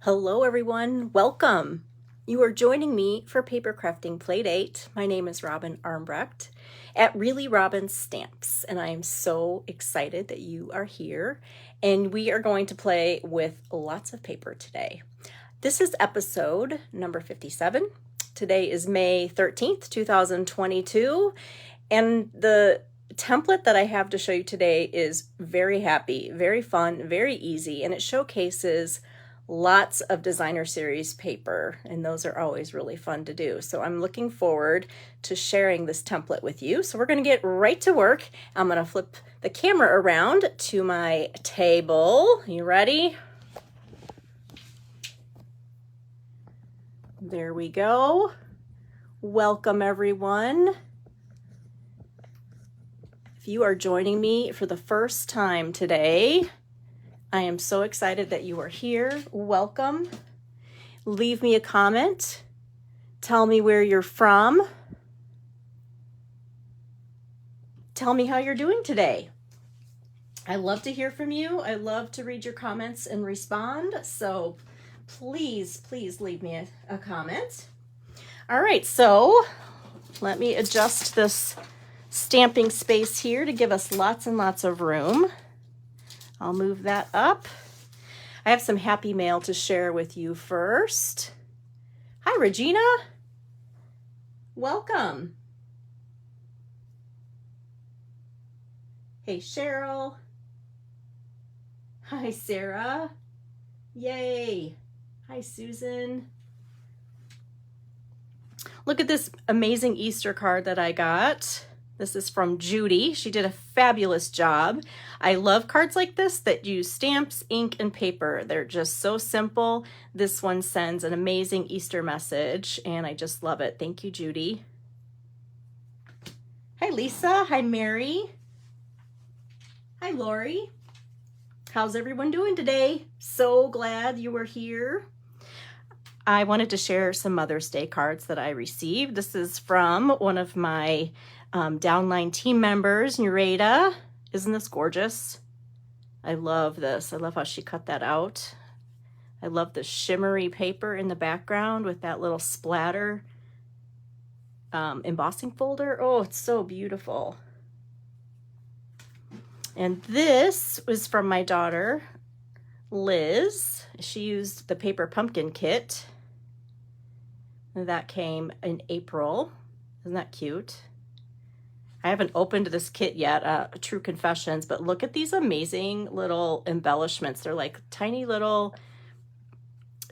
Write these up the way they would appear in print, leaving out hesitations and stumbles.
Hello everyone, welcome. You are joining me for Papercrafting Playdate. My name is Robin Armbrecht at Really Robin Stamps, and I am so excited that you are here. And we are going to play with lots of paper today. This is episode number 57. Today is May 13th, 2022, and the template that I have to show you today is very happy, very fun, very easy, and it showcases lots of designer series paper, and those are always really fun to do. So I'm looking forward to sharing this template with you. So we're going to get right to work. I'm going to flip the camera around to my table. You ready? There we go. Welcome everyone. If you are joining me for the first time today, I am so excited that you are here. Welcome. Leave me a comment. Tell me where you're from. Tell me how you're doing today. I love to hear from you. I love to read your comments and respond. So please leave me a comment. All right, so let me adjust this stamping space here to give us lots and lots of room. I'll move that up. I have some happy mail to share with you first. Hi, Regina. Welcome. Hey, Cheryl. Hi, Sarah. Yay. Hi, Susan. Look at this amazing Easter card that I got. This is from Judy. She did a fabulous job. I love cards like this that use stamps, ink, and paper. They're just so simple. This one sends an amazing Easter message, and I just love it. Thank you, Judy. Hi, Lisa. Hi, Mary. Hi, Lori. How's everyone doing today? So glad you were here. I wanted to share some Mother's Day cards that I received. This is from one of my downline team members, Nareda. Isn't this gorgeous? I love this. I love how she cut that out. I love the shimmery paper in the background with that little splatter embossing folder. Oh, it's so beautiful. And this was from my daughter, Liz. She used the paper pumpkin kit. That came in April. Isn't that cute? I haven't opened this kit yet, True Confessions, but look at these amazing little embellishments. They're like tiny little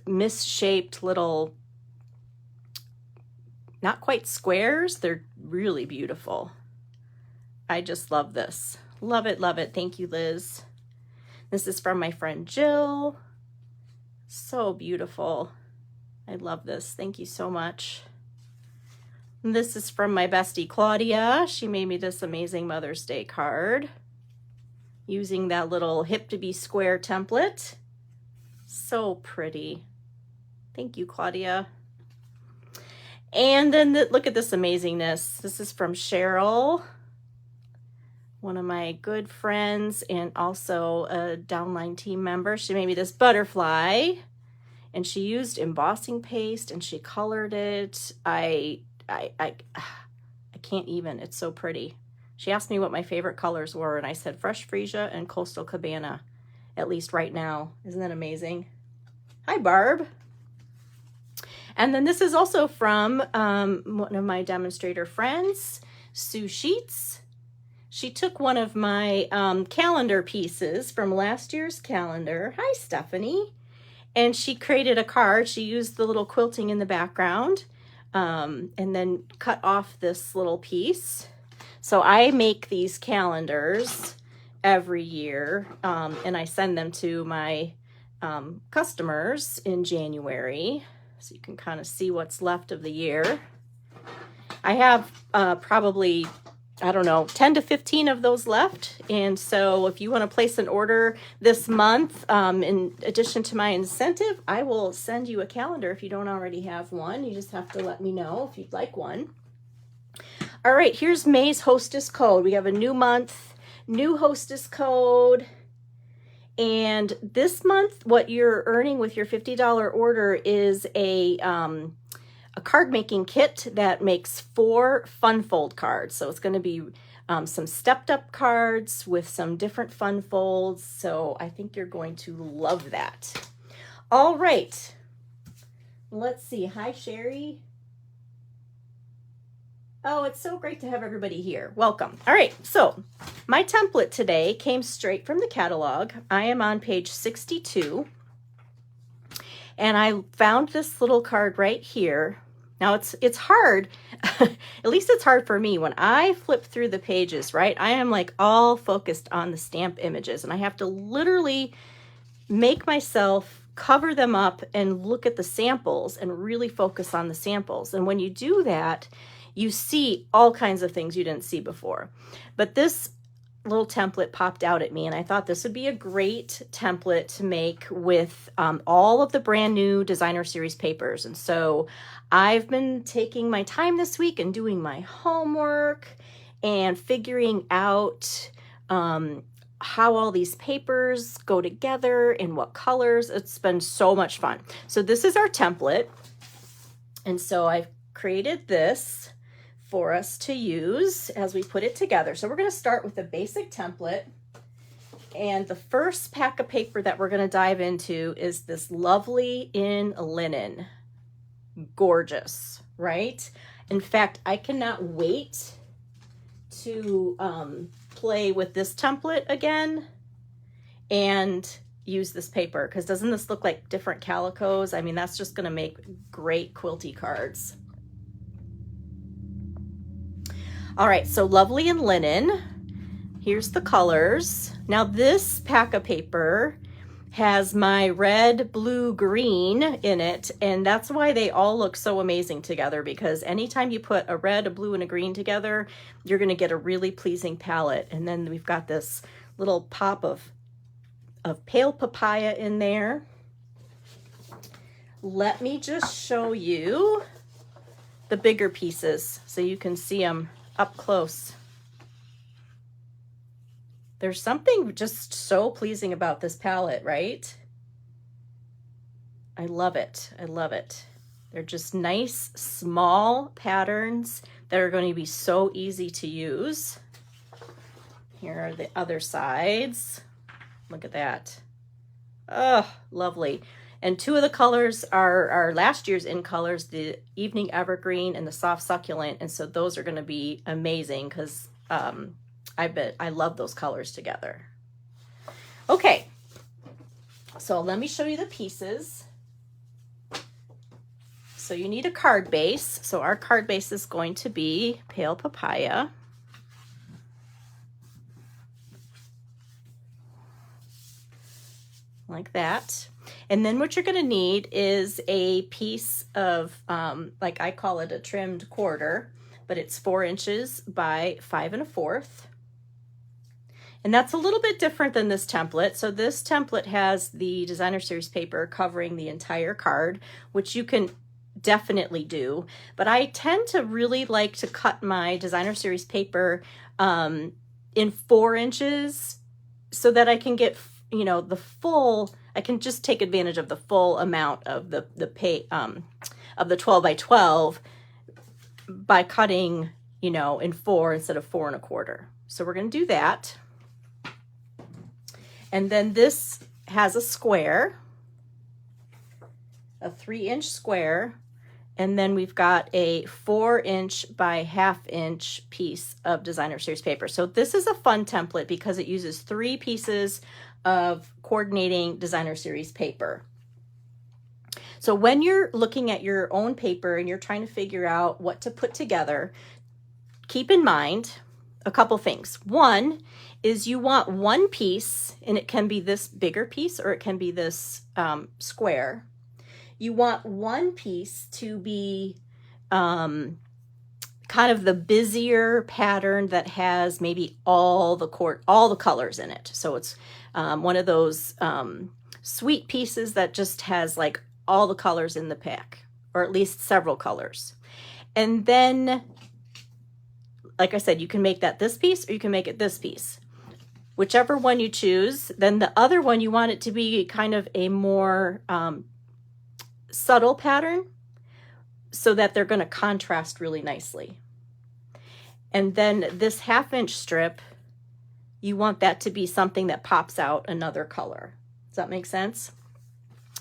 misshaped little, not quite squares. They're really beautiful. I just love this. Love it, love it. Thank you, Liz. This is from my friend Jill. So beautiful. I love this. Thank you so much. This is from my bestie, Claudia. She made me this amazing Mother's Day card using that little hip to be square template. So pretty. Thank you, Claudia. And then look at this amazingness. This is from Cheryl, one of my good friends and also a downline team member. She made me this butterfly, and she used embossing paste and she colored it. I can't even. It's so pretty. She asked me what my favorite colors were, and I said Fresh Freesia and Coastal Cabana, at least right now. Isn't that amazing? Hi, Barb. And then this is also from one of my demonstrator friends, Sue Sheets. She took one of my calendar pieces from last year's calendar. Hi, Stephanie. And she created a card. She used the little quilting in the background. And then cut off this little piece. So I make these calendars every year, and I send them to my customers in January, so you can kind of see what's left of the year. I have probably, I don't know, 10 to 15 of those left. And so if you want to place an order this month, in addition to my incentive, I will send you a calendar if you don't already have one. You just have to let me know if you'd like one. All right, here's May's hostess code. We have a new month, new hostess code. And this month, what you're earning with your $50 order is a card making kit that makes 4 fun fold cards. So it's going to be some stepped up cards with some different fun folds. So I think you're going to love that. All right. Let's see. Hi, Sherry. Oh, it's so great to have everybody here. Welcome. All right. So my template today came straight from the catalog. I am on page 62. And I found this little card right here. Now it's hard, at least it's hard for me when I flip through the pages, right? I am like all focused on the stamp images and I have to literally make myself cover them up and look at the samples and really focus on the samples. And when you do that, you see all kinds of things you didn't see before. But this little template popped out at me and I thought this would be a great template to make with all of the brand new designer series papers. And so I've been taking my time this week and doing my homework and figuring out how all these papers go together and what colors. It's been so much fun. So this is our template. And so I've created this for us to use as we put it together. So we're going to start with the basic template. And the first pack of paper that we're going to dive into is this lovely in linen. Gorgeous, right? In fact, I cannot wait to play with this template again and use this paper, because doesn't this look like different calicos? I mean, that's just going to make great quilty cards. All right, so lovely in linen. Here's the colors. Now this pack of paper has my red, blue, green in it, and that's why they all look so amazing together, because anytime you put a red, a blue, and a green together, you're going to get a really pleasing palette. And then we've got this little pop of pale papaya in there. Let me just show you the bigger pieces so you can see them up close. There's something just so pleasing about this palette, right? I love it. I love it. They're just nice, small patterns that are going to be so easy to use. Here are the other sides. Look at that. Oh, lovely. And 2 of the colors are last year's in colors, the Evening Evergreen and the Soft Succulent. And so those are going to be amazing because I love those colors together. Okay, so let me show you the pieces. So you need a card base. So our card base is going to be pale papaya. Like that. And then what you're going to need is a piece of, like I call it a trimmed quarter, but it's 4 inches by 5 1/4. And that's a little bit different than this template. So this template has the designer series paper covering the entire card, which you can definitely do. But I tend to really like to cut my designer series paper in 4 inches so that I can get, you know, the full, I can just take advantage of the full amount of the 12 by 12 by cutting, you know, in 4 instead of 4 1/4. So we're going to do that. And then this has a square, a 3-inch square, and then we've got a 4-inch by 1/2 inch piece of designer series paper. So this is a fun template because it uses 3 pieces of coordinating designer series paper. So when you're looking at your own paper and you're trying to figure out what to put together, keep in mind a couple things. One is you want one piece, and it can be this bigger piece or it can be this square. You want one piece to be kind of the busier pattern that has maybe all the colors in it. So it's one of those sweet pieces that just has like all the colors in the pack, or at least several colors. And then, like I said, you can make that this piece or you can make it this piece. whichever one you choose. Then the other one, you want it to be kind of a more subtle pattern so that they're going to contrast really nicely. And then this 1/2 inch strip, you want that to be something that pops out another color. Does that make sense?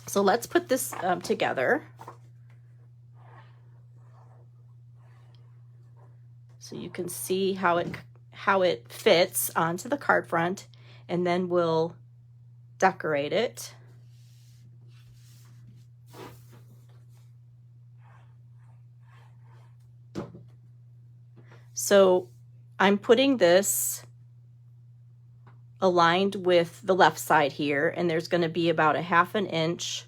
So let's put this together. So you can see how it fits onto the card front, and then we'll decorate it. So I'm putting this aligned with the left side here, and there's going to be about a 1/2 inch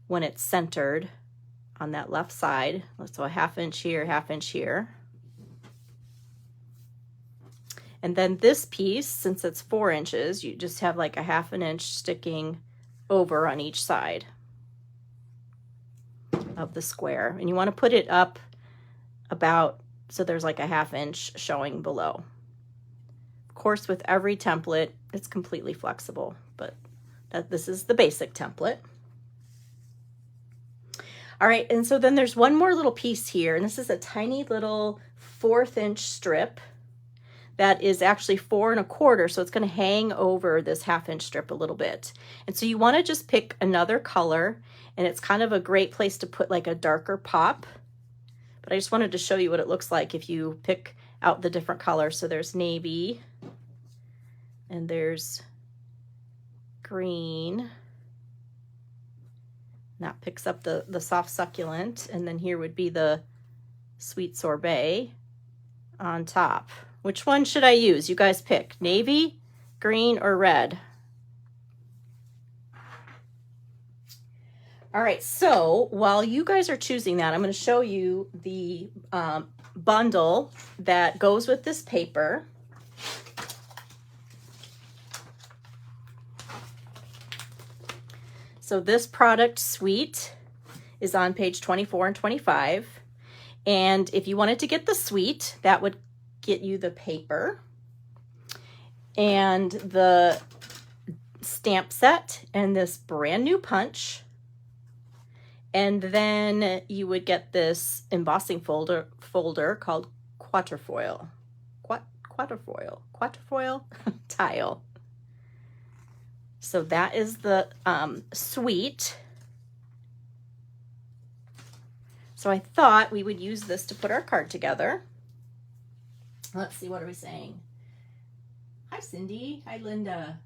when it's centered on that left side. So a 1/2 inch here, 1/2 inch here. And then this piece, since it's 4 inches, you just have like a 1/2 inch sticking over on each side of the square. And you want to put it up about, so there's like a 1/2 inch showing below. Of course, with every template, it's completely flexible, but this is the basic template. All right, and so then there's one more little piece here, and this is a tiny little 1/4 inch strip that is actually 4 1/4, so it's going to hang over this 1/2 inch strip a little bit. And so you want to just pick another color, and it's kind of a great place to put like a darker pop. But I just wanted to show you what it looks like if you pick out the different colors. So there's navy, and there's green. That picks up the soft succulent, and then here would be the sweet sorbet on top. Which one should I use? You guys pick. Navy, green, or red? All right, so while you guys are choosing that, I'm going to show you the bundle that goes with this paper. So this product suite is on page 24 and 25. And if you wanted to get the suite, that would get you the paper and the stamp set and this brand new punch. And then you would get this embossing folder called quatrefoil tile. So that is the suite. So I thought we would use this to put our card together. Let's see, what are we saying? Hi, Cindy. Hi, Linda.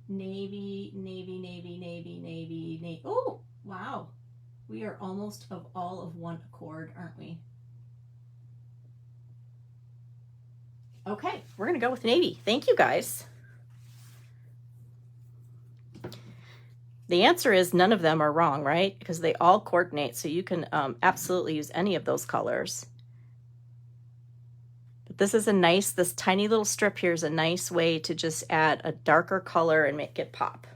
Navy, navy, navy, navy, navy, navy. Oh, wow. We are almost of all of one accord, aren't we? Okay, we're going to go with navy. Thank you, guys. The answer is none of them are wrong, right? Because they all coordinate, so you can absolutely use any of those colors. But this is a nice, this tiny little strip here is a nice way to just add a darker color and make it pop.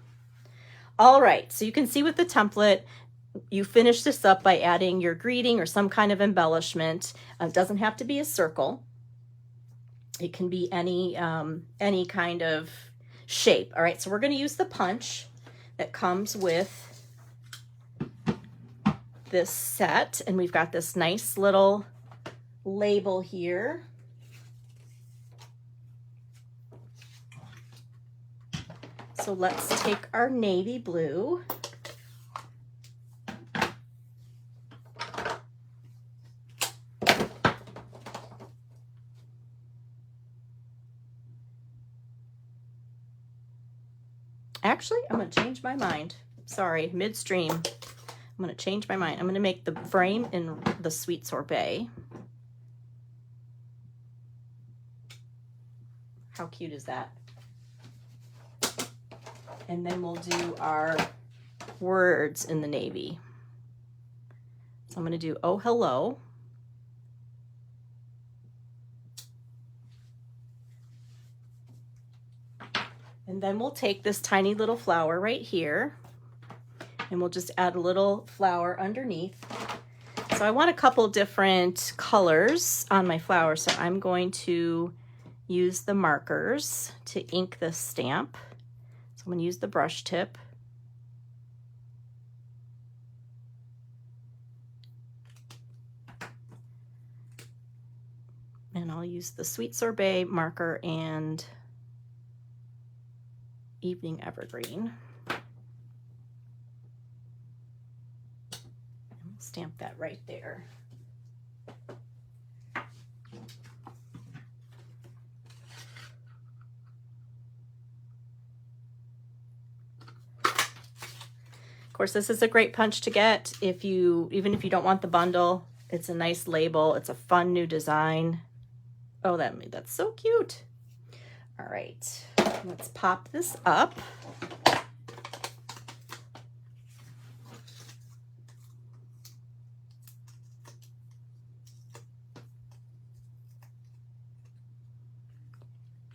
All right, so you can see with the template, you finish this up by adding your greeting or some kind of embellishment. It doesn't have to be a circle. It can be any kind of shape. All right, so we're going to use the punch that comes with this set, and we've got this nice little label here. So let's take our navy blue. Actually, I'm going to change my mind. Sorry, midstream. I'm going to change my mind. I'm going to make the frame in the sweet sorbet. How cute is that? And then we'll do our words in the navy. So I'm going to do oh hello. And then we'll take this tiny little flower right here, and we'll just add a little flower underneath. So I want a couple different colors on my flower, so I'm going to use the markers to ink this stamp. So I'm going to use the brush tip. And I'll use the Sweet Sorbet marker and Evening Evergreen. And stamp that right there. Of course, this is a great punch to get even if you don't want the bundle. It's a nice label. It's a fun new design. Oh, that's so cute. All right, let's pop this up.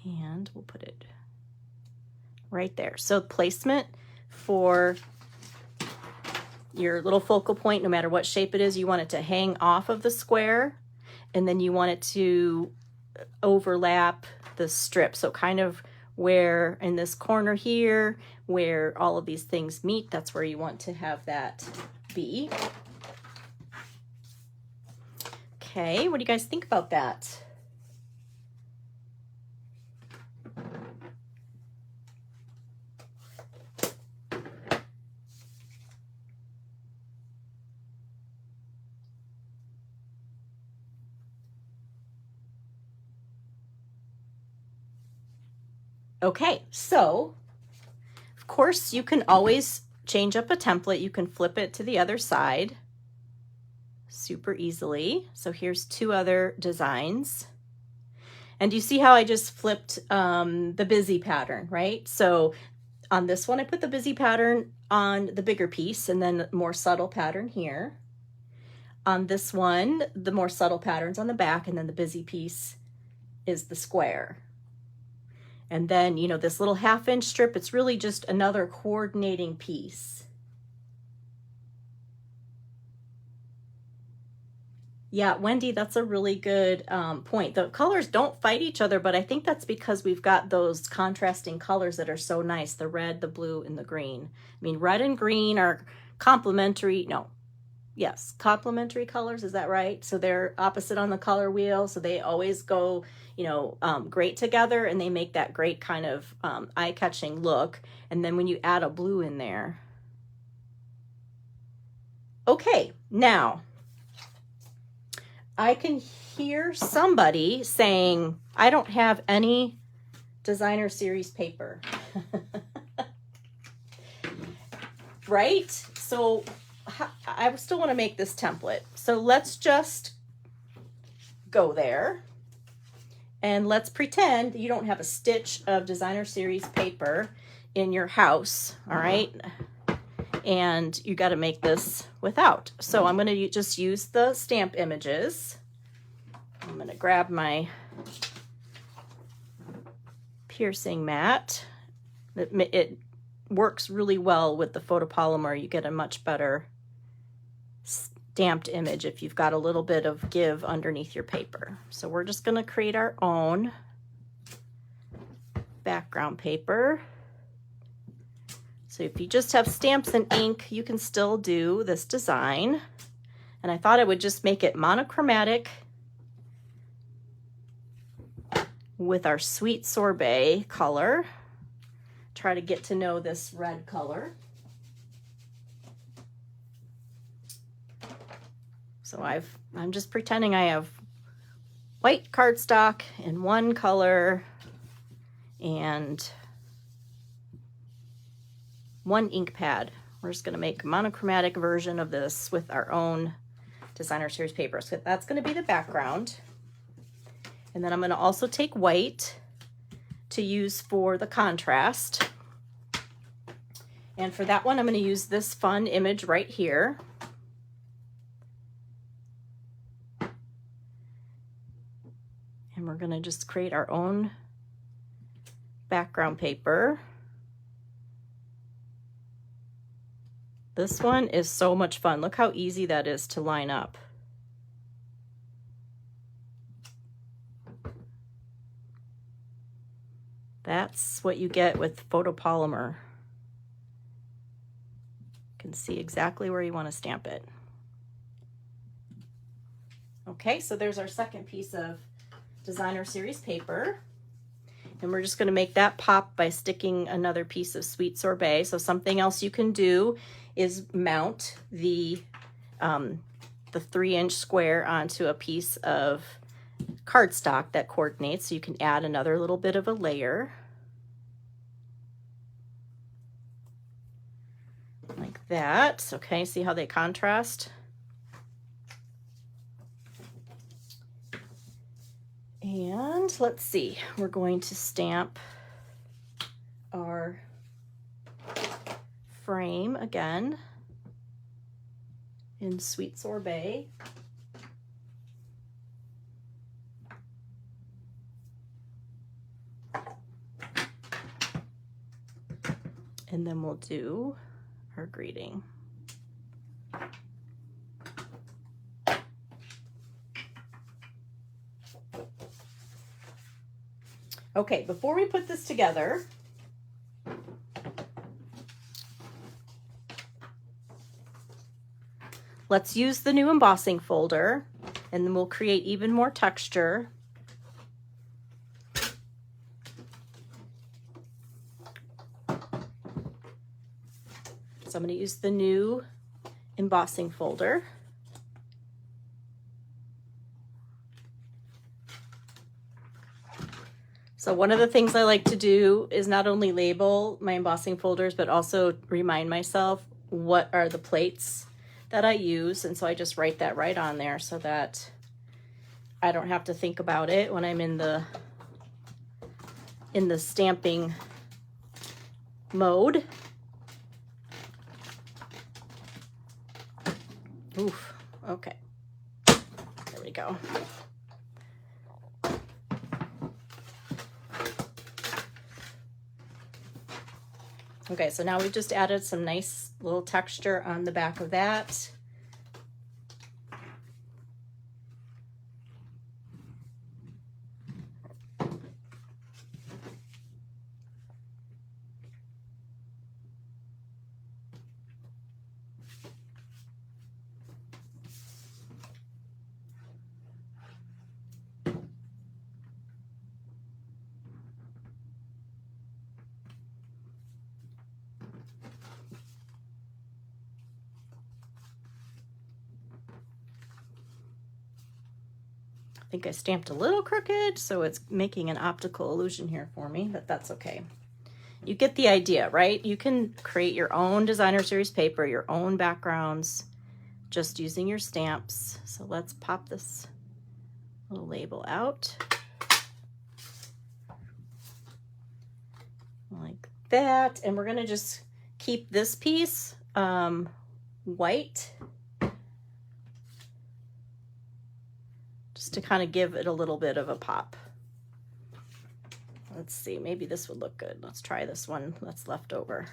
And we'll put it right there. So placement for your little focal point, no matter what shape it is, you want it to hang off of the square, and then you want it to overlap the strip. So kind of where in this corner here, where all of these things meet, that's where you want to have that be. Okay, what do you guys think about that? Okay, so of course you can always change up a template. You can flip it to the other side super easily. So here's two other designs. And you see how I just flipped the busy pattern, right? So on this one, I put the busy pattern on the bigger piece and then more subtle pattern here. On this one, the more subtle patterns on the back, and then the busy piece is the square. And then, you know, this little 1/2 inch strip, it's really just another coordinating piece. Yeah, Wendy, that's a really good point. The colors don't fight each other, but I think that's because we've got those contrasting colors that are so nice, the red, the blue, and the green. I mean, red and green are complementary, yes, complementary colors, is that right? So they're opposite on the color wheel, so they always go, you know, great together, and they make that great kind of eye-catching look. And then when you add a blue in there. Okay, now I can hear somebody saying, I don't have any designer series paper. Right? So I still want to make this template. So let's just go there and let's pretend you don't have a stitch of designer series paper in your house. All right. And you got to make this without. So I'm going to just use the stamp images. I'm going to grab my piercing mat. It works really well with the photopolymer. You get a much better stamped image if you've got a little bit of give underneath your paper. So we're just going to create our own background paper. So if you just have stamps and ink, you can still do this design. And I thought I would just make it monochromatic with our Sweet Sorbet color. Try to get to know this red color. So I'm just pretending I have white cardstock in one color and one ink pad. We're just going to make a monochromatic version of this with our own designer series paper. So that's going to be the background. And then I'm going to also take white to use for the contrast. And for that one, I'm going to use this fun image right here. And we're going to just create our own background paper. This one is so much fun. Look how easy that is to line up. That's what you get with photopolymer. You can see exactly where you want to stamp it. Okay, so there's our second piece of designer series paper. And we're just going to make that pop by sticking another piece of sweet sorbet. So something else you can do is mount the 3-inch square onto a piece of cardstock that coordinates. So you can add another little bit of a layer. Like that. Okay, see how they contrast? And let's see, we're going to stamp our frame again in sweet sorbet. And then we'll do our greeting. Okay, before we put this together, let's use the new embossing folder, and then we'll create even more texture. So I'm going to use the new embossing folder. So one of the things I like to do is not only label my embossing folders, but also remind myself what are the plates that I use. And so I just write that right on there so that I don't have to think about it when I'm in the stamping mode. Oof, okay, there we go. Okay, so now we've just added some nice little texture on the back of that. I think I stamped a little crooked, so it's making an optical illusion here for me, but that's okay. You get the idea, right? You can create your own designer series paper, your own backgrounds, just using your stamps. So let's pop this little label out. Like that. And we're gonna just keep this piece white, just to kind of give it a little bit of a pop. Let's see, maybe this would look good. Let's try this one that's left over.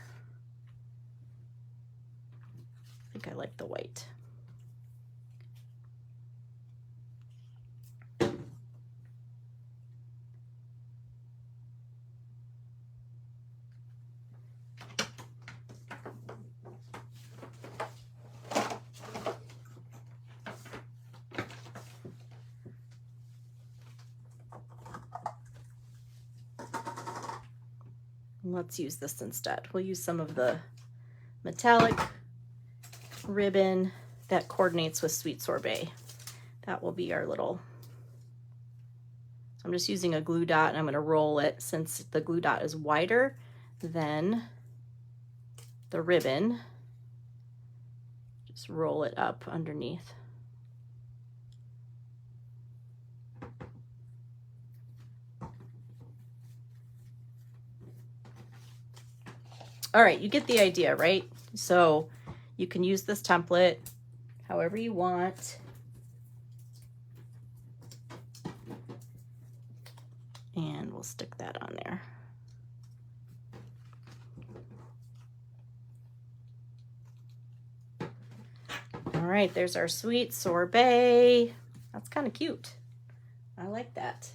I think I like the white. Let's use this instead. We'll use some of the metallic ribbon that coordinates with sweet sorbet. That will be our little, so I'm just using a glue dot and I'm going to roll it, since the glue dot is wider than the ribbon. Just roll it up underneath. All right, you get the idea, right? So you can use this template however you want. And we'll stick that on there. All right, there's our sweet sorbet. That's kind of cute. I like that.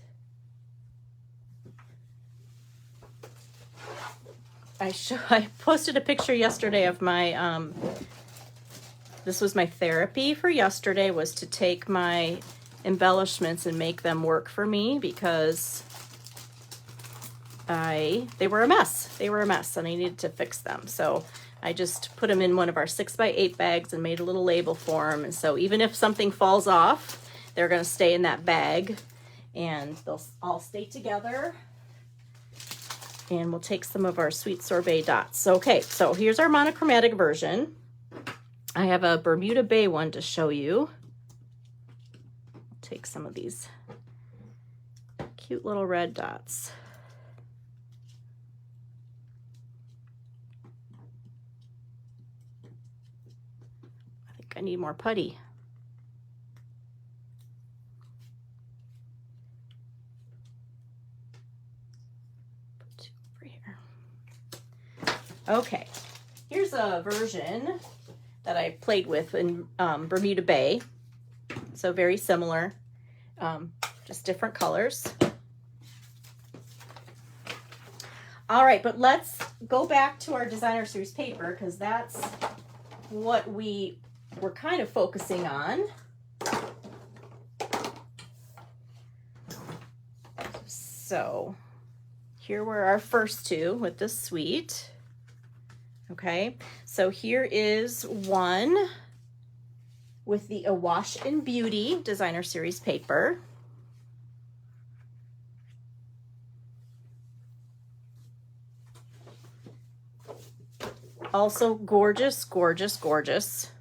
I posted a picture yesterday of my, this was my therapy for yesterday, was to take my embellishments and make them work for me, because they were a mess. They were a mess and I needed to fix them. So I just put them in one of our 6x8 bags and made a little label for them. And so even if something falls off, they're going to stay in that bag and they'll all stay together. And we'll take some of our sweet sorbet dots. Okay, so here's our monochromatic version. I have a Bermuda Bay one to show you. I'll take some of these cute little red dots. I think I need more putty. Okay, here's a version that I played with in Bermuda Bay. So very similar, just different colors. All right, but let's go back to our designer series paper, because that's what we were kind of focusing on. So here were our first two with the sweet. Okay, so here is one with the Awash in Beauty designer series paper. Also gorgeous, gorgeous, gorgeous.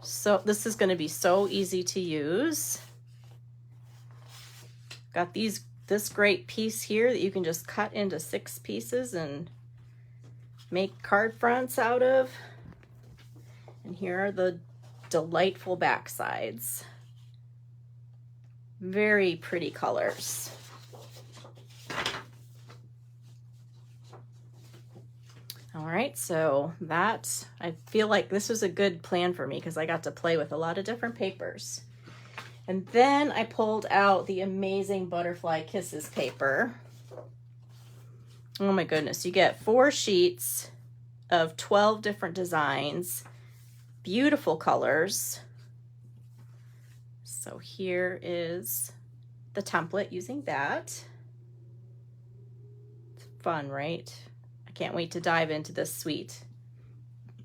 So this is going to be so easy to use. Got this great piece here that you can just cut into 6 pieces and make card fronts out of. And here are the delightful back sides. Very pretty colors. All right, so that, I feel like this was a good plan for me because I got to play with a lot of different papers. And then I pulled out the amazing Butterfly Kisses paper. Oh my goodness, you get 4 sheets of 12 different designs, beautiful colors. So here is the template using that. It's fun, right? I can't wait to dive into this suite.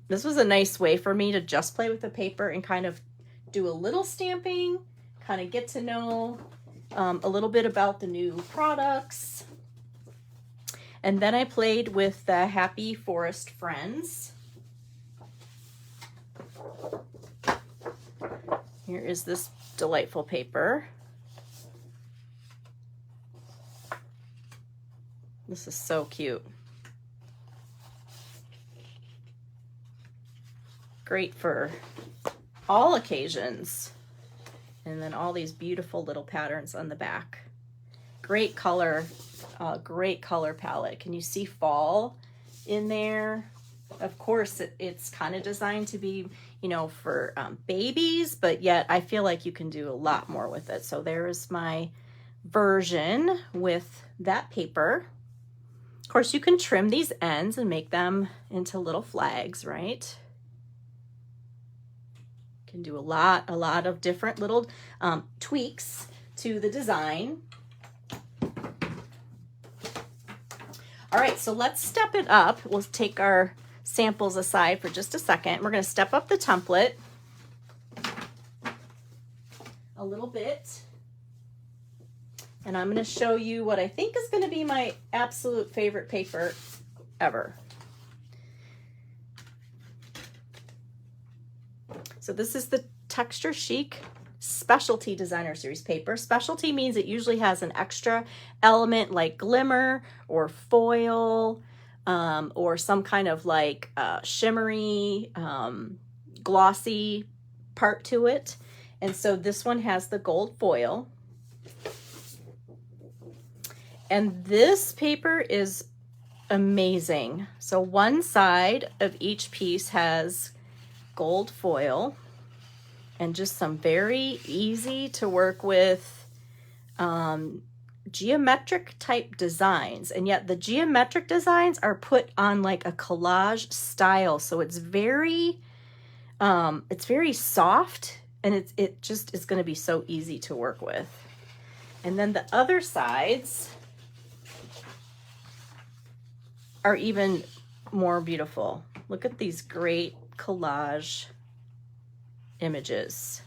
This was a nice way for me to just play with the paper and kind of do a little stamping, kind of get to know a little bit about the new products. And then I played with the Happy Forest Friends. Here is this delightful paper. This is so cute. Great for all occasions. And then all these beautiful little patterns on the back. Great color palette. Can you see fall in there? Of course, it's kind of designed to be, you know, for babies, but yet I feel like you can do a lot more with it. So there is my version with that paper. Of course, you can trim these ends and make them into little flags, right? Can do a lot of different little tweaks to the design. All right, so let's step it up. We'll take our samples aside for just a second. We're going to step up the template a little bit. And I'm going to show you what I think is going to be my absolute favorite paper ever. So this is the Texture Chic Specialty Designer Series paper. Specialty means it usually has an extra element like glimmer or foil or some kind of like shimmery, glossy part to it. And so this one has the gold foil. And this paper is amazing. So one side of each piece has gold foil and just some very easy to work with geometric type designs, and yet the geometric designs are put on like a collage style, so it's very soft, and it just is going to be so easy to work with. And then the other sides are even more beautiful. Look at these great collage images.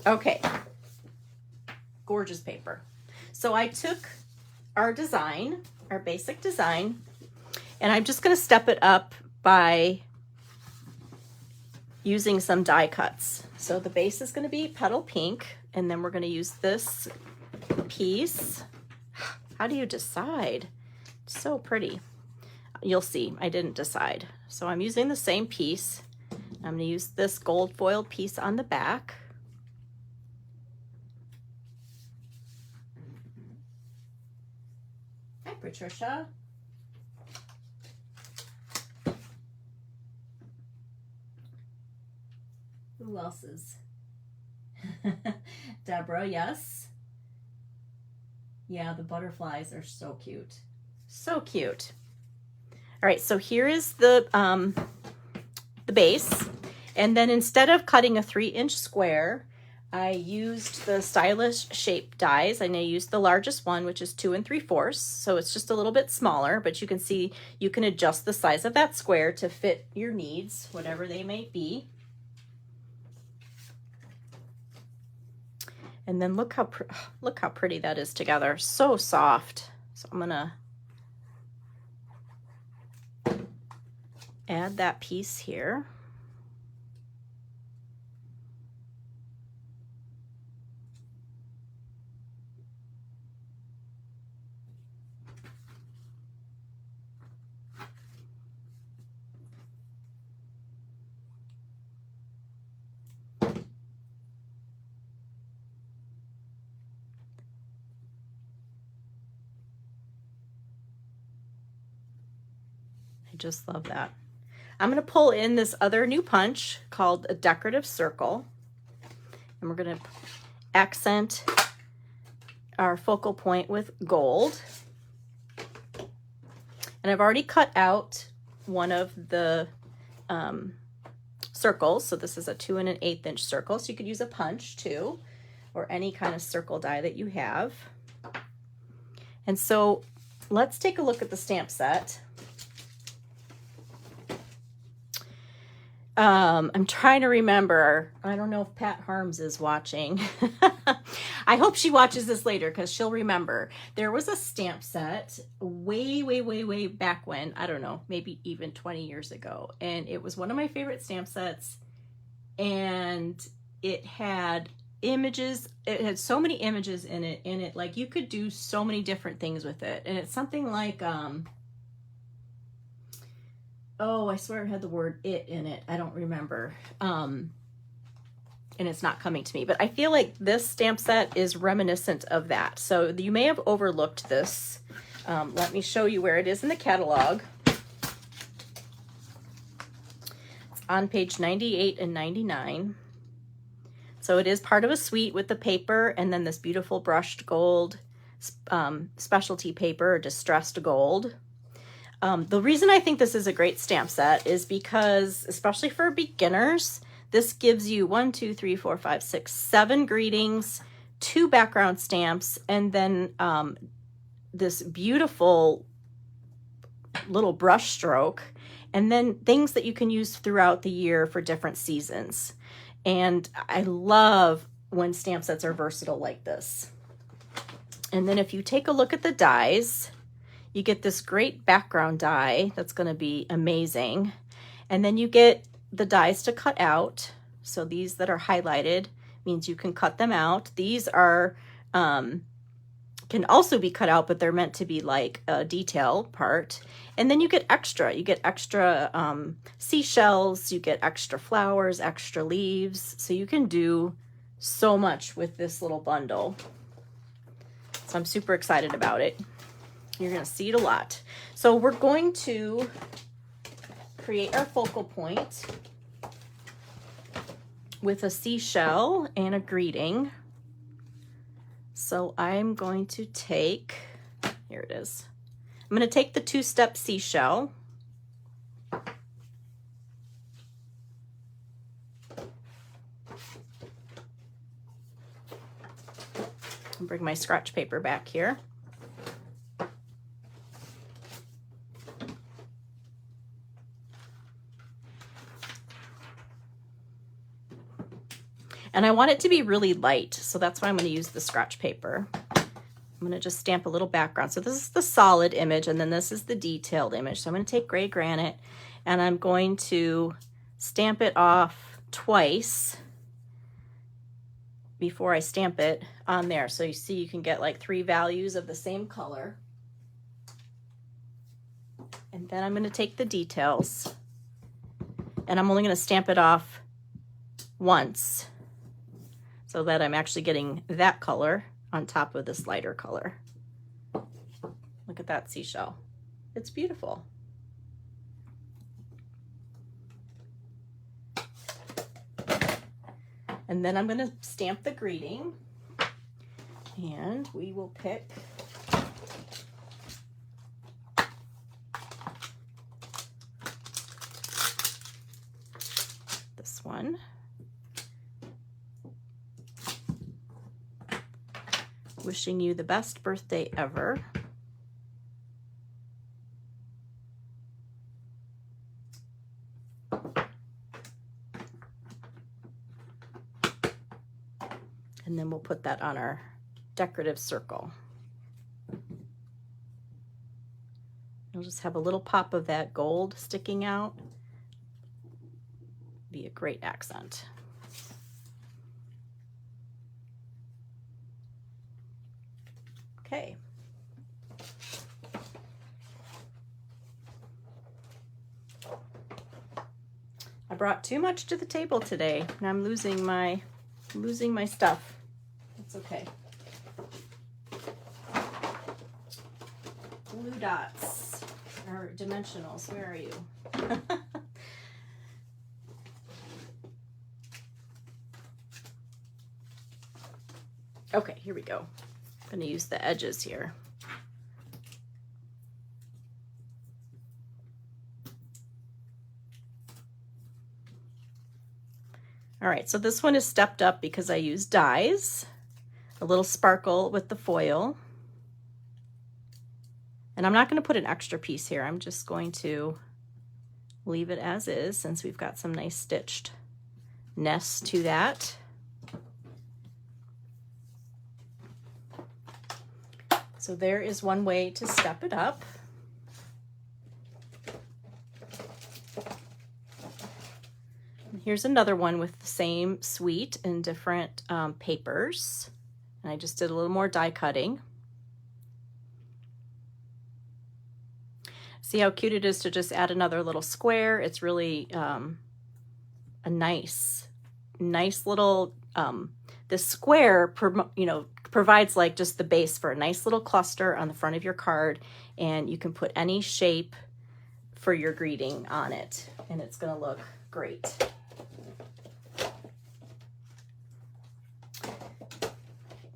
Okay, gorgeous paper. So I took our design, our basic design, and I'm just going to step it up by using some die cuts. So the base is going to be petal pink, and then we're going to use this piece. How do you decide? It's so pretty. You'll see, I didn't decide. So I'm using the same piece. I'm going to use this gold foiled piece on the back. Hi, Patricia. Who else is? Deborah, yes. Yeah, the butterflies are so cute. So cute. All right, so here is the base. And then instead of cutting a 3-inch square, I used the Stylish Shape dies, and I used the largest one, which is 2 3/4. So it's just a little bit smaller, but you can see you can adjust the size of that square to fit your needs, whatever they may be. And then look how pretty that is together. So soft. So I'm gonna add that piece here. I just love that. I'm going to pull in this other new punch called a decorative circle, and we're going to accent our focal point with gold. And I've already cut out one of the circles. So this is a 2 1/8 inch circle. So you could use a punch too, or any kind of circle die that you have. And so let's take a look at the stamp set. I'm trying to remember. I don't know if Pat Harms is watching. I hope she watches this later because she'll remember. There was a stamp set way back when, I don't know, maybe even 20 years ago. And it was one of my favorite stamp sets. And it had images. It had so many images in it. Like you could do so many different things with it. And it's something like, oh, I swear it had the word "it" in it. I don't remember. And it's not coming to me. But I feel like this stamp set is reminiscent of that. So you may have overlooked this. Let me show you where it is in the catalog. It's on page 98 and 99. So it is part of a suite with the paper and then this beautiful brushed gold specialty paper, distressed gold. The reason I think this is a great stamp set is because, especially for beginners, this gives you 1, 2, 3, 4, 5, 6, 7 greetings, 2 background stamps, and then this beautiful little brush stroke, and then things that you can use throughout the year for different seasons. And I love when stamp sets are versatile like this. And then if you take a look at the dies, you get this great background die that's going to be amazing. And then you get the dies to cut out. So these that are highlighted means you can cut them out. These are can also be cut out, but they're meant to be like a detail part. And then you get extra. You get extra seashells, you get extra flowers, extra leaves. So you can do so much with this little bundle. So I'm super excited about it. You're going to see it a lot. So we're going to create our focal point with a seashell and a greeting. So I'm going to take, here it is. I'm going to take the two-step seashell. And bring my scratch paper back here. And I want it to be really light, so that's why I'm going to use the scratch paper. I'm going to just stamp a little background. So this is the solid image, and then this is the detailed image. So I'm going to take gray granite, and I'm going to stamp it off twice before I stamp it on there. So you see you can get like 3 values of the same color. And then I'm going to take the details, and I'm only going to stamp it off once, so that I'm actually getting that color on top of this lighter color. Look at that seashell. It's beautiful. And then I'm going to stamp the greeting, and we will pick this one. Wishing you the best birthday ever. And then we'll put that on our decorative circle. You'll just have a little pop of that gold sticking out. Be a great accent. Okay. I brought too much to the table today, and I'm losing my stuff. It's okay. Blue dots or dimensionals. Where are you? Okay, here we go. I'm going to use the edges here. All right, so this one is stepped up because I used dyes, a little sparkle with the foil. And I'm not going to put an extra piece here. I'm just going to leave it as is, since we've got some nice stitchedness to that. So there is one way to step it up. Here's another one with the same suite and different papers. And I just did a little more die cutting. See how cute it is to just add another little square. It's really a nice little, this square, provides like just the base for a nice little cluster on the front of your card, and you can put any shape for your greeting on it, and it's going to look great.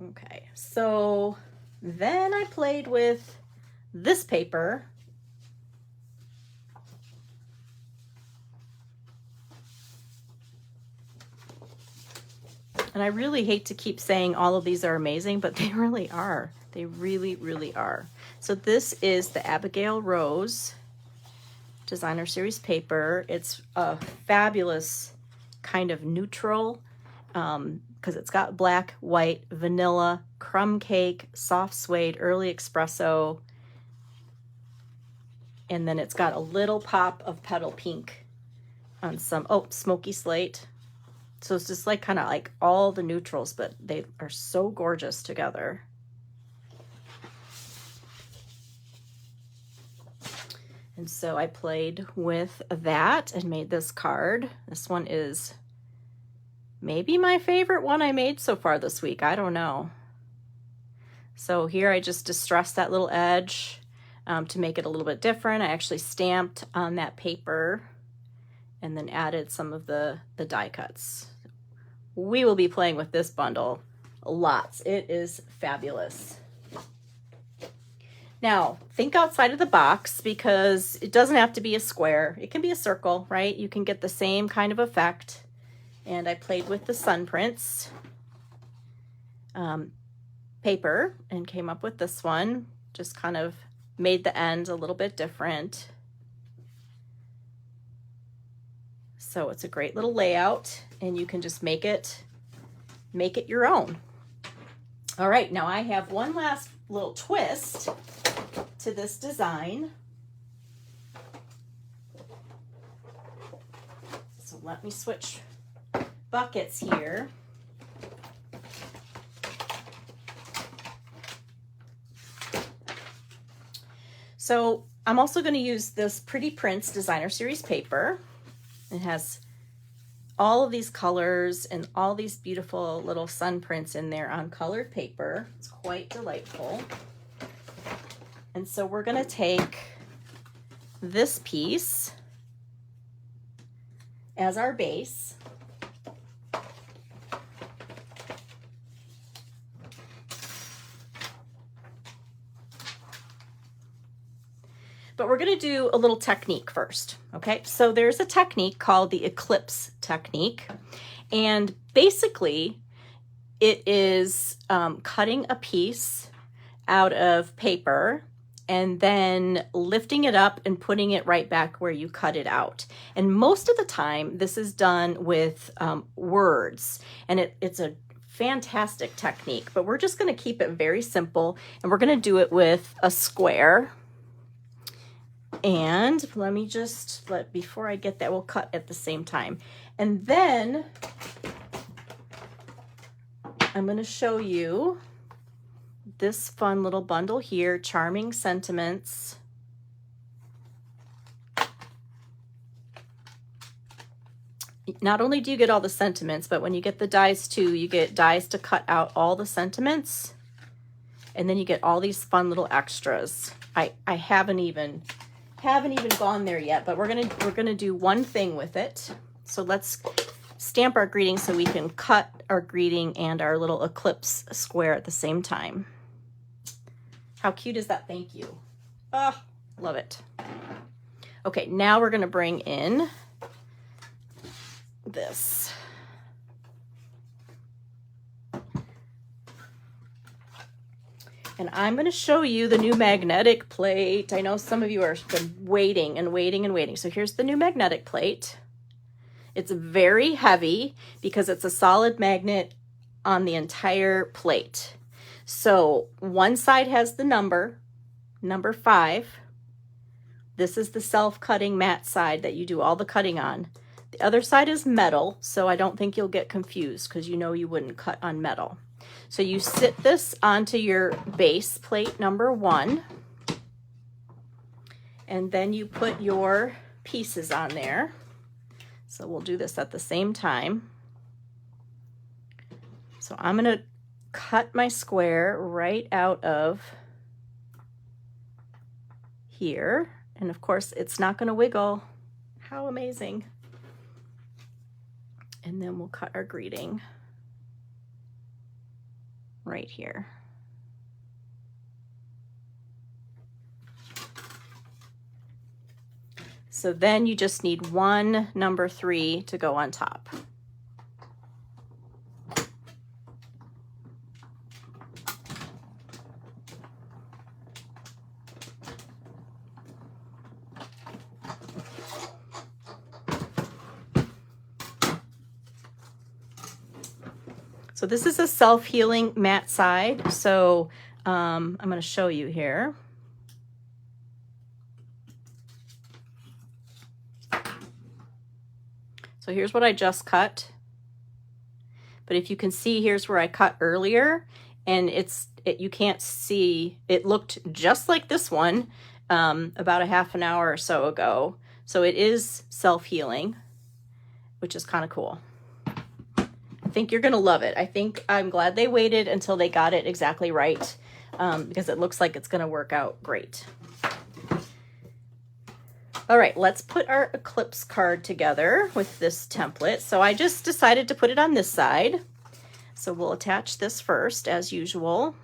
Okay, so then I played with this paper. And I really hate to keep saying all of these are amazing, but they really are. They really, really are. So this is the Abigail Rose Designer Series paper. It's a fabulous kind of neutral, because it's got black, white, vanilla, crumb cake, soft suede, early espresso, and then it's got a little pop of petal pink on some, smoky slate. So it's just like kind of like all the neutrals, but they are so gorgeous together. And so I played with that and made this card. This one is maybe my favorite one I made so far this week. I don't know. So here I just distressed that little edge to make it a little bit different. I actually stamped on that paper and then added some of the die cuts. We will be playing with this bundle lots. It is fabulous. Now, think outside of the box, because it doesn't have to be a square. It can be a circle, right? You can get the same kind of effect. And I played with the sun prints paper and came up with this one. Just kind of made the ends a little bit different. So it's a great little layout, and you can just make it your own. All right, now I have one last little twist to this design. So let me switch buckets here. So I'm also going to use this Pretty Prints Designer Series paper. It has all of these colors and all these beautiful little sun prints in there on colored paper. It's quite delightful. And so we're going to take this piece as our base. But we're going to do a little technique first, okay? So there's a technique called the Eclipse Technique, and basically it is cutting a piece out of paper and then lifting it up and putting it right back where you cut it out. And most of the time this is done with words, and it's a fantastic technique, but we're just going to keep it very simple, and we're going to do it with a square. And let me just, before I get that, we'll cut at the same time. And then I'm going to show you this fun little bundle here, Charming Sentiments. Not only do you get all the sentiments, but when you get the dies too, you get dies to cut out all the sentiments. And then you get all these fun little extras. I haven't even gone there yet, but we're gonna do one thing with it. So let's stamp our greeting so we can cut our greeting and our little eclipse square at the same time. How cute is that? Thank you. Oh, love it. Okay, now we're gonna bring in this. And I'm going to show you the new magnetic plate. I know some of you are been waiting and waiting and waiting. So here's the new magnetic plate. It's very heavy because it's a solid magnet on the entire plate. So one side has the number 5. This is the self-cutting matte side that you do all the cutting on. The other side is metal, so I don't think you'll get confused because you know you wouldn't cut on metal. So you sit this onto your base plate number 1, and then you put your pieces on there. So we'll do this at the same time. So I'm going to cut my square right out of here. And of course, it's not going to wiggle. How amazing. And then we'll cut our greeting right here. So then you just need one number 3 to go on top. So this is a self-healing matte side. So I'm going to show you here. So here's what I just cut. But if you can see, here's where I cut earlier, and you can't see, it looked just like this one about a half an hour or so ago. So it is self-healing, which is kind of cool. I think you're going to love it. I'm glad they waited until they got it exactly right, because it looks like it's going to work out great. All right, let's put our Eclipse card together with this template. So I just decided to put it on this side. So we'll attach this first, as usual.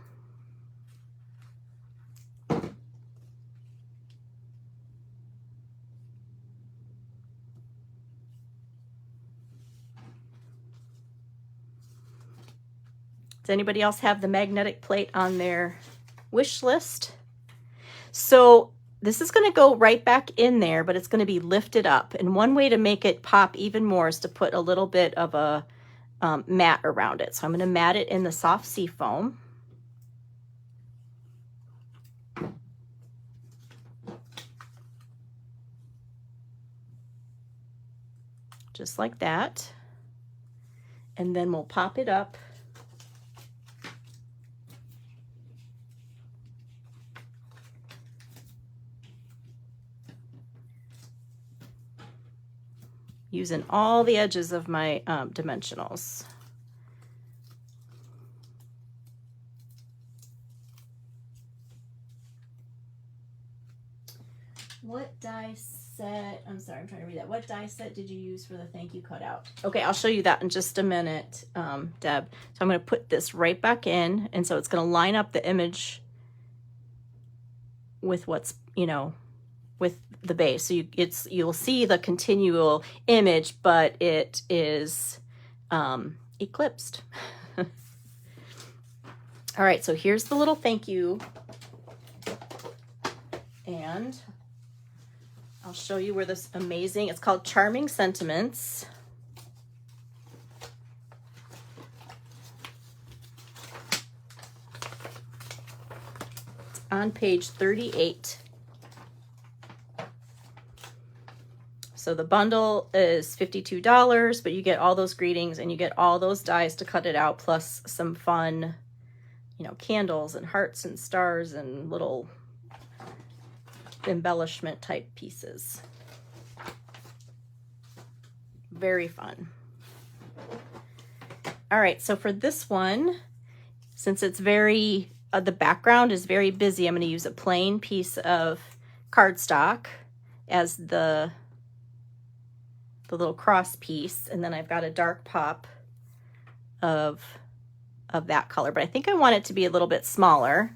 Does anybody else have the magnetic plate on their wish list? So this is going to go right back in there, but it's going to be lifted up. And one way to make it pop even more is to put a little bit of a mat around it. So I'm going to mat it in the soft sea foam. Just like that. And then we'll pop it up. Using all the edges of my dimensionals. What die set, I'm sorry, I'm trying to read that. What die set did you use for the thank you cutout? Okay, I'll show you that in just a minute, Deb. So I'm going to put this right back in, and so it's going to line up the image with what's, you know, with the base. So you'll see the continual image, but it is eclipsed. All right, so here's the little thank you. And I'll show you where this amazing, it's called Charming Sentiments. It's on page 38. So the bundle is $52, but you get all those greetings and you get all those dies to cut it out, plus some fun, you know, candles and hearts and stars and little embellishment type pieces. Very fun. All right, so for this one, since it's very, the background is very busy, I'm going to use a plain piece of cardstock as the little cross piece, and then I've got a dark pop of that color, but I think I want it to be a little bit smaller.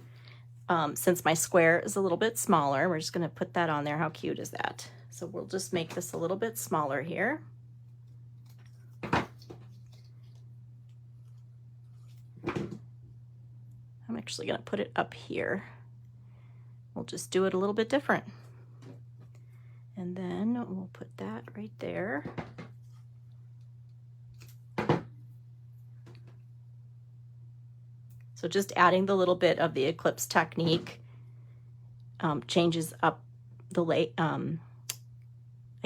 Since my square is a little bit smaller, we're just going to put that on there. How cute is that? So we'll just make this a little bit smaller here. I'm actually going to put it up here. We'll just do it a little bit different. And then we'll put that right there. So just adding the little bit of the Eclipse Technique changes up the I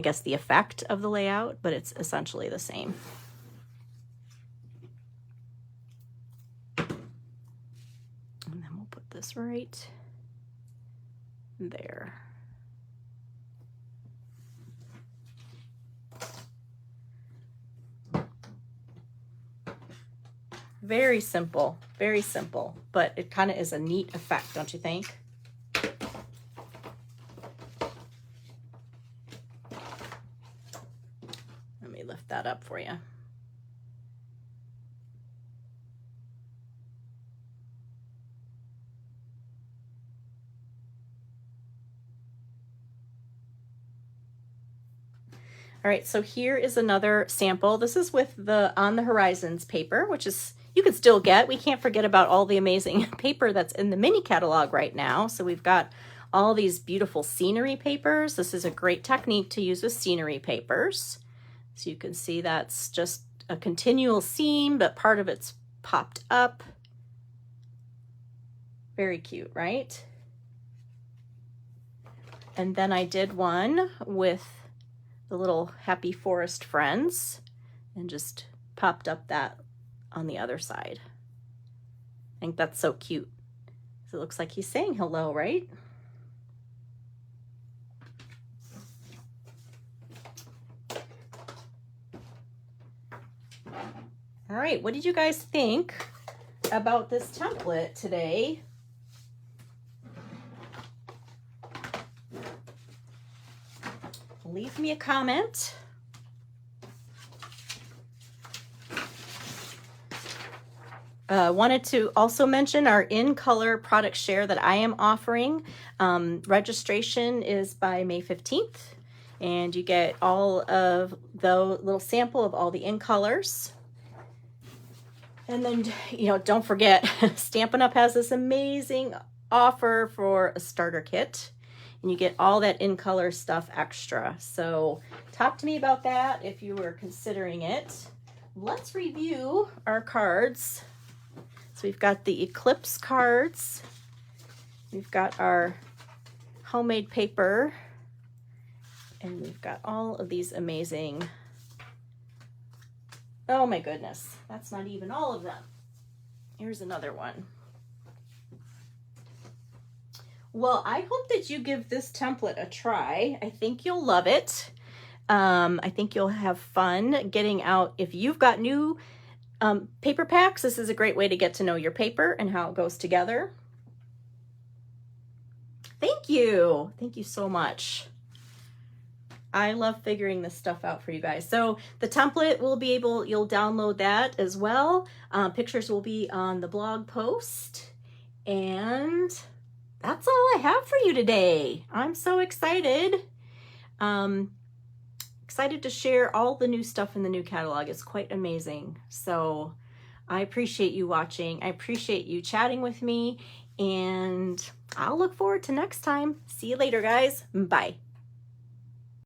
guess the effect of the layout, but it's essentially the same. And then we'll put this right there. Very simple, but it kind of is a neat effect, don't you think? Let me lift that up for you. All right, so here is another sample. This is with the On the Horizons paper, which is, you can still get. We can't forget about all the amazing paper that's in the mini catalog right now. So we've got all these beautiful scenery papers. This is a great technique to use with scenery papers. So you can see that's just a continual seam, but part of it's popped up. Very cute, right? And then I did one with the little Happy Forest Friends and just popped up that on the other side. I think that's so cute. So it looks like he's saying hello, right? All right, what did you guys think about this template today? leave me a comment. Wanted to also mention our in-color product share that I am offering. Registration is by May 15th, and you get all of the little sample of all the in-colors. And then, you know, don't forget, Stampin' Up! Has this amazing offer for a starter kit, and you get all that in-color stuff extra. So talk to me about that if you were considering it. Let's review our cards. So we've got the Eclipse cards. We've got our homemade paper. And we've got all of these amazing, oh my goodness, that's not even all of them. Here's another one. Well, I hope that you give this template a try. I think you'll love it. I think you'll have fun getting out. If you've got new paper packs, this is a great way to get to know your paper and how it goes together. Thank you. Thank you so much. I love figuring this stuff out for you guys. So the template will be able, you'll download that as well. Pictures will be on the blog post. And that's all I have for you today. I'm so excited. Excited to share all the new stuff in the new catalog. It's quite amazing. So I appreciate you watching. I appreciate you chatting with me, and I'll look forward to next time. See you later, guys. Bye.